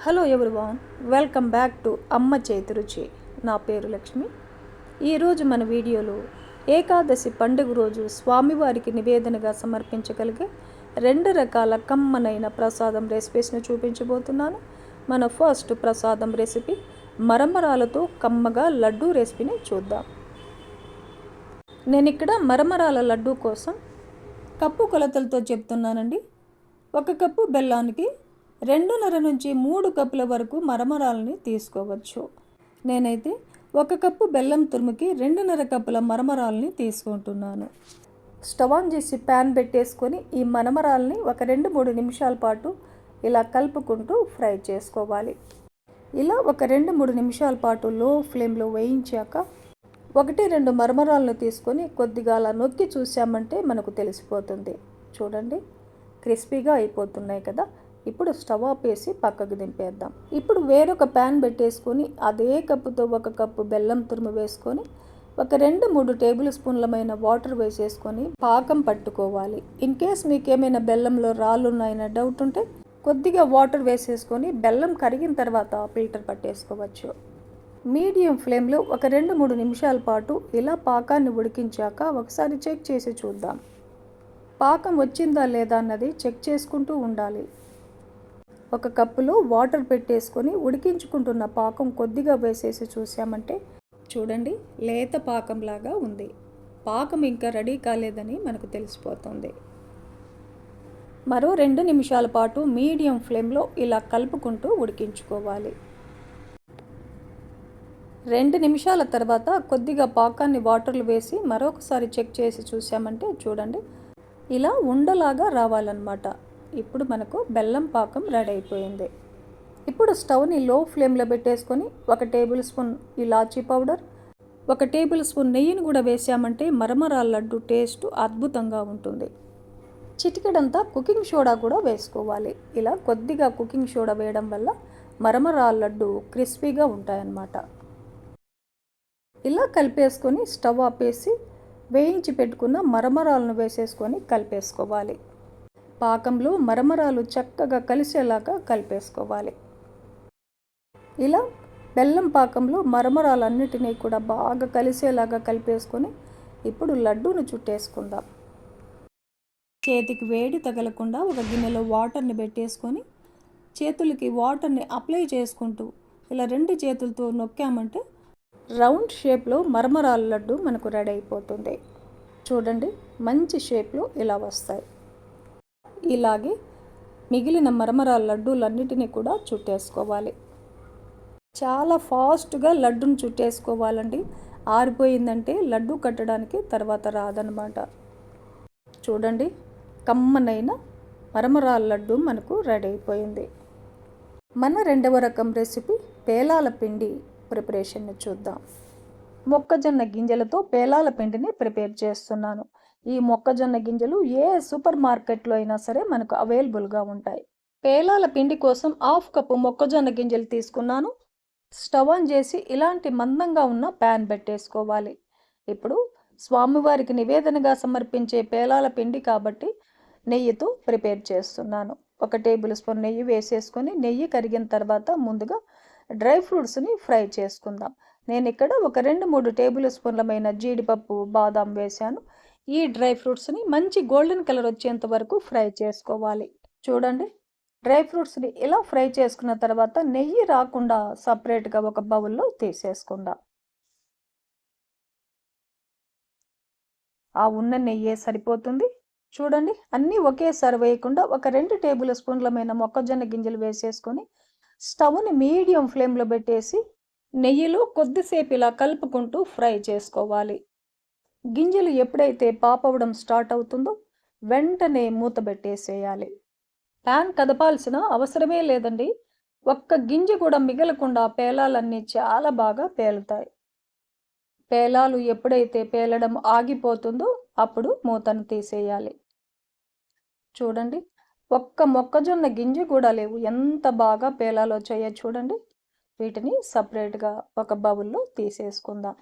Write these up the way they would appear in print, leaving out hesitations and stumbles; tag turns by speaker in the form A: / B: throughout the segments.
A: Hello everyone, welcome back to అమ్మ చేతి రుచి. నా పేరు లక్ష్మి. ఈరోజు మన వీడియోలో ఏకాదశి పండుగ రోజు స్వామివారికి నివేదనగా సమర్పించగలిగే 2 రకాల కమ్మనైన ప్రసాదం రెసిపీస్ని చూపించబోతున్నాను. మన ఫస్ట్ ప్రసాదం రెసిపీ మరమరాలతో కమ్మగా లడ్డూ రెసిపీని చూద్దాం. నేను ఇక్కడ మరమరాల లడ్డూ కోసం కప్పు కొలతలతో చెప్తున్నానండి. 1 కప్పు బెల్లానికి 2.5 నుంచి 3 కప్పుల వరకు మరమరాలని తీసుకోవచ్చు. నేనైతే 1 కప్పు బెల్లం తురుముకి 2.5 కప్పుల మరమరాలని తీసుకుంటున్నాను. స్టవ్ ఆన్ చేసి ప్యాన్ పెట్టేసుకొని ఈ మరమరాలని ఒక 2-3 నిమిషాల పాటు ఇలా కలుపుకుంటూ ఫ్రై చేసుకోవాలి. ఇలా ఒక 2-3 నిమిషాల పాటు లో ఫ్లేమ్లో వేయించాక 1-2 మరమరాలను తీసుకొని కొద్దిగా అలా నొక్కి చూసామంటే మనకు తెలిసిపోతుంది. చూడండి, క్రిస్పీగా అయిపోతున్నాయి కదా. ఇప్పుడు స్టవ్ ఆపేసి పక్కకు దింపేద్దాం. ఇప్పుడు వేరొక ప్యాన్ పెట్టేసుకొని అదే కప్పుతో 1 కప్పు బెల్లం తురుము వేసుకొని ఒక 2-3 టేబుల్ స్పూన్లమైన వాటర్ వేసేసుకొని పాకం పట్టుకోవాలి. ఇన్ కేస్ మీకు ఏమైనా బెల్లంలో రాళ్ళు ఉన్నాయన్న డౌట్ ఉంటే కొద్దిగా వాటర్ వేసేసుకొని బెల్లం కరిగిన తర్వాత ఫిల్టర్ పట్టేసుకోవచ్చు. మీడియం ఫ్లేమ్లో ఒక 2-3 నిమిషాల పాటు ఇలా పాకాన్ని ఉడికించాక ఒకసారి చెక్ చేసి చూద్దాం. పాకం వచ్చిందా లేదా అన్నది చెక్ చేసుకుంటూ ఉండాలి. 1 కప్పులో వాటర్ పెట్టేసుకొని ఉడికించుకుంటున్న పాకం కొద్దిగా వేసేసి చూసామంటే చూడండి, లేత పాకంలాగా ఉంది. పాకం ఇంకా రెడీ కాలేదని మనకు తెలిసిపోతుంది. మరో 2 నిమిషాల పాటు మీడియం ఫ్లేమ్లో ఇలా కలుపుకుంటూ ఉడికించుకోవాలి. 2 నిమిషాల తర్వాత కొద్దిగా పాకాన్ని వాటర్లు వేసి మరొకసారి చెక్ చేసి చూసామంటే చూడండి, ఇలా ఉండలాగా రావాలన్నమాట. ఇప్పుడు మనకు బెల్లం పాకం రెడీ అయిపోయింది. ఇప్పుడు స్టవ్ని లో ఫ్లేమ్లో పెట్టేసుకొని 1 టేబుల్ స్పూన్ ఇలాచీ పౌడర్, 1 టేబుల్ స్పూన్ నెయ్యిని కూడా వేసామంటే మరమరాల లడ్డు టేస్ట్ అద్భుతంగా ఉంటుంది. చిటికెడంతా కుకింగ్ సోడా కూడా వేసుకోవాలి. ఇలా కొద్దిగా కుకింగ్ సోడా వేయడం వల్ల మరమరాల లడ్డు క్రిస్పీగా ఉంటాయన్నమాట. ఇలా కలిపేసుకొని స్టవ్ ఆపేసి వేయించి పెట్టుకున్న మరమరాలను వేసేసుకొని కలిపేసుకోవాలి. పాకంలో మరమరాలు చక్కగా కలిసేలాగా కలిపేసుకోవాలి. ఇలా బెల్లం పాకంలో మరమరాలన్నిటినీ కూడా బాగా కలిసేలాగా కలిపేసుకొని ఇప్పుడు లడ్డూను చుట్టేసుకుందాం. చేతికి వేడి తగలకుండా ఒక గిన్నెలో వాటర్ని పెట్టేసుకొని చేతులకి వాటర్ని అప్లై చేసుకుంటూ ఇలా 2 చేతులతో నొక్కామంటే రౌండ్ షేప్లో మరమరాల లడ్డు మనకు రెడీ అయిపోతుంది. చూడండి, మంచి షేప్లో ఇలా వస్తాయి. ఇలాగే మిగిలిన మరమరాల లడ్డూలన్నిటినీ కూడా చుట్టేసుకోవాలి. చాలా ఫాస్ట్గా లడ్డూని చుట్టేసుకోవాలండి. ఆరిపోయిందంటే లడ్డు కట్టడానికి తర్వాత రాదనమాట. చూడండి, కమ్మనైన మరమరాల లడ్డు మనకు రెడీ అయిపోయింది. మన 2వ రకం రెసిపీ పేలాల పిండి ప్రిపరేషన్ని చూద్దాం. మొక్కజొన్న గింజలతో పేలాల పిండిని ప్రిపేర్ చేస్తున్నాను. ఈ మొక్కజొన్న గింజలు ఏ సూపర్ మార్కెట్లో అయినా సరే మనకు అవైలబుల్గా ఉంటాయి. పేలాల పిండి కోసం 1/2 కప్పు మొక్కజొన్న గింజలు తీసుకున్నాను. స్టవ్ ఆన్ చేసి ఇలాంటి మందంగా ఉన్న ప్యాన్ పెట్టేసుకోవాలి. ఇప్పుడు స్వామివారికి నివేదనగా సమర్పించే పేలాల పిండి కాబట్టి నెయ్యితో ప్రిపేర్ చేస్తున్నాను. 1 టేబుల్ స్పూన్ నెయ్యి వేసేసుకొని నెయ్యి కరిగిన తర్వాత ముందుగా డ్రై ఫ్రూట్స్ని ఫ్రై చేసుకుందాం. నేను ఇక్కడ ఒక 2-3 టేబుల్ స్పూన్లమైన జీడిపప్పు, బాదాం వేశాను. ఈ డ్రై ఫ్రూట్స్ని మంచి గోల్డెన్ కలర్ వచ్చేంత వరకు ఫ్రై చేసుకోవాలి. చూడండి, డ్రై ఫ్రూట్స్ని ఇలా ఫ్రై చేసుకున్న తర్వాత నెయ్యి రాకుండా సపరేట్గా ఒక బౌల్లో తీసేసుకుందాం. ఆ ఉన్న నెయ్యే సరిపోతుంది. చూడండి, అన్నీ ఒకేసారి వేయకుండా ఒక 2 టేబుల్ స్పూన్లమైన మొక్కజొన్న గింజలు వేసేసుకొని స్టవ్ని మీడియం ఫ్లేమ్లో పెట్టేసి నెయ్యిలో కొద్దిసేపు ఇలా కలుపుకుంటూ ఫ్రై చేసుకోవాలి. గింజలు ఎప్పుడైతే పాపవడం స్టార్ట్ అవుతుందో వెంటనే మూత పెట్టేసేయాలి. ప్యాన్ కదపాల్సిన అవసరమే లేదండి. ఒక్క గింజ కూడా మిగలకుండా పేలాలన్నీ చాలా బాగా పేలుతాయి. పేలాలు ఎప్పుడైతే పేలడం ఆగిపోతుందో అప్పుడు మూతను తీసేయాలి. చూడండి, ఒక్క మొక్కజొన్న గింజ కూడా లేవు. ఎంత బాగా పేలాలో వచ్చాయో చూడండి. వీటిని సపరేట్గా ఒక బౌల్లో తీసేసుకుందాం.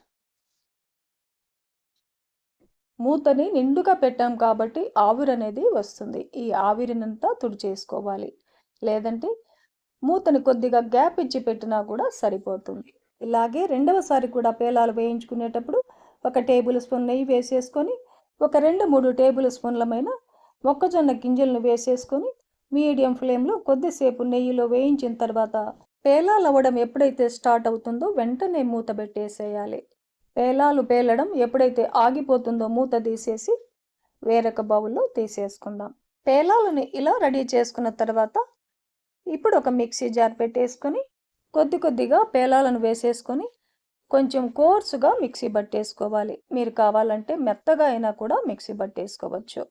A: మూతని నిండుగా పెట్టాం కాబట్టి ఆవిరి అనేది వస్తుంది. ఈ ఆవిరినంతా తుడిచేసుకోవాలి. లేదంటే మూతని కొద్దిగా గ్యాప్ ఇచ్చి పెట్టినా కూడా సరిపోతుంది. ఇలాగే రెండవసారి కూడా పేలాలు వేయించుకునేటప్పుడు 1 టేబుల్ స్పూన్ నెయ్యి వేసేసుకొని ఒక 2-3 టేబుల్ స్పూన్లమైన మొక్కజొన్న గింజలను వేసేసుకొని మీడియం ఫ్లేమ్లో కొద్దిసేపు నెయ్యిలో వేయించిన తర్వాత పేలాలు అవ్వడం ఎప్పుడైతే స్టార్ట్ అవుతుందో వెంటనే మూత పెట్టేసేయాలి. పేలాలు పేలడం ఎప్పుడైతే ఆగిపోతుందో మూత తీసేసి వేరొక బౌల్లో తీసేసుకుందాం. పేలాలని ఇలా రెడీ చేసుకున్న తర్వాత ఇప్పుడు ఒక మిక్సీ జార్ పెట్టేసుకొని కొద్దిగా పేలాలను వేసేసుకొని కొంచెం కోర్సుగా మిక్సీ పట్టేసుకోవాలి. మీరు కావాలంటే మెత్తగా అయినా కూడా మిక్సీ పట్టేసుకోవచ్చు.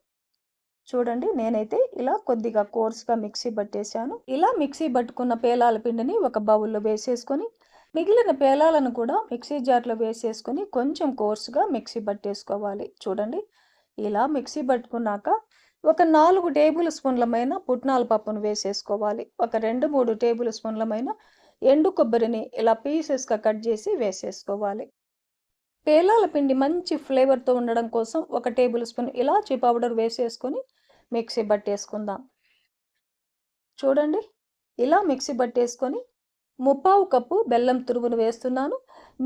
A: చూడండి, నేనైతే ఇలా కొద్దిగా కోర్సుగా మిక్సీ పట్టేశాను. ఇలా మిక్సీ పట్టుకున్న పేలాల పిండిని ఒక బౌల్లో వేసేసుకొని మిగిలిన పేలాలను కూడా మిక్సీ జార్లో వేసేసుకొని కొంచెం కోర్సుగా మిక్సీ పట్టేసుకోవాలి. చూడండి, ఇలా మిక్సీ పట్టుకున్నాక ఒక 4 టేబుల్ స్పూన్లమైన పుట్నాల పప్పును వేసేసుకోవాలి. ఒక 2-3 టేబుల్ స్పూన్లమైన ఎండు కొబ్బరిని ఇలా పీసెస్గా కట్ చేసి వేసేసుకోవాలి. పేలాల పిండి మంచి ఫ్లేవర్తో ఉండడం కోసం 1 టేబుల్ స్పూన్ ఇలాచీ పౌడర్ వేసేసుకొని మిక్సీ పట్టేసుకుందాం. చూడండి, ఇలా మిక్సీ పట్టేసుకొని 1/4 కప్పు బెల్లం తురుమును వేస్తున్నాను.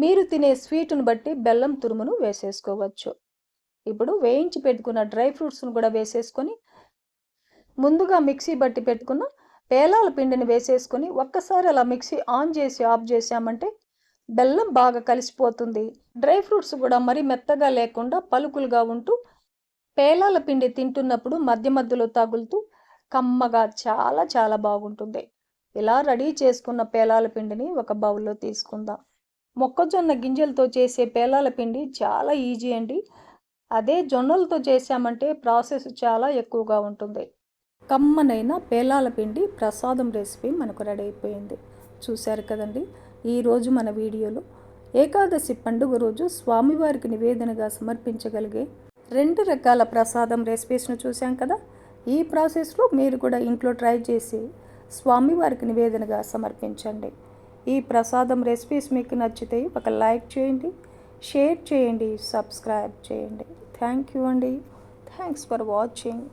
A: మీరు తినే స్వీటును బట్టి బెల్లం తురుమును వేసేసుకోవచ్చు. ఇప్పుడు వేయించి పెట్టుకున్న డ్రై ఫ్రూట్స్ను కూడా వేసేసుకొని ముందుగా మిక్సీ బట్టి పెట్టుకున్న పేలాల పిండిని వేసేసుకొని ఒక్కసారి అలా మిక్సీ ఆన్ చేసి ఆఫ్ చేసామంటే బెల్లం బాగా కలిసిపోతుంది. డ్రై ఫ్రూట్స్ కూడా మరీ మెత్తగా లేకుండా పలుకులుగా ఉంటూ పేలాల పిండి తింటున్నప్పుడు మధ్య మధ్యలో తగులుతూ కమ్మగా చాలా బాగుంటుంది. ఇలా రెడీ చేసుకున్న పేలాల పిండిని ఒక బౌల్లో తీసుకుందాం. మొక్కజొన్న గింజలతో చేసే పేలాల పిండి చాలా ఈజీ అండి. అదే జొన్నలతో చేసామంటే ప్రాసెస్ చాలా ఎక్కువగా ఉంటుంది. కమ్మనైన పేలాల పిండి ప్రసాదం రెసిపీ మనకు రెడీ అయిపోయింది. చూశారు కదండి, ఈరోజు మన వీడియోలో ఏకాదశి పండుగ రోజు స్వామివారికి నివేదనగా సమర్పించగలిగే 2 రకాల ప్రసాదం రెసిపీస్ను చూసాం కదా. ఈ ప్రాసెస్లో మీరు కూడా ఇంట్లో ట్రై చేసి స్వామివారికి నివేదనగా సమర్పించండి. ఈ ప్రసాదం రెసిపీస్ మీకు నచ్చితే ఒక లైక్ చేయండి, షేర్ చేయండి, సబ్స్క్రైబ్ చేయండి. థ్యాంక్ యూ అండి. Thanks for watching.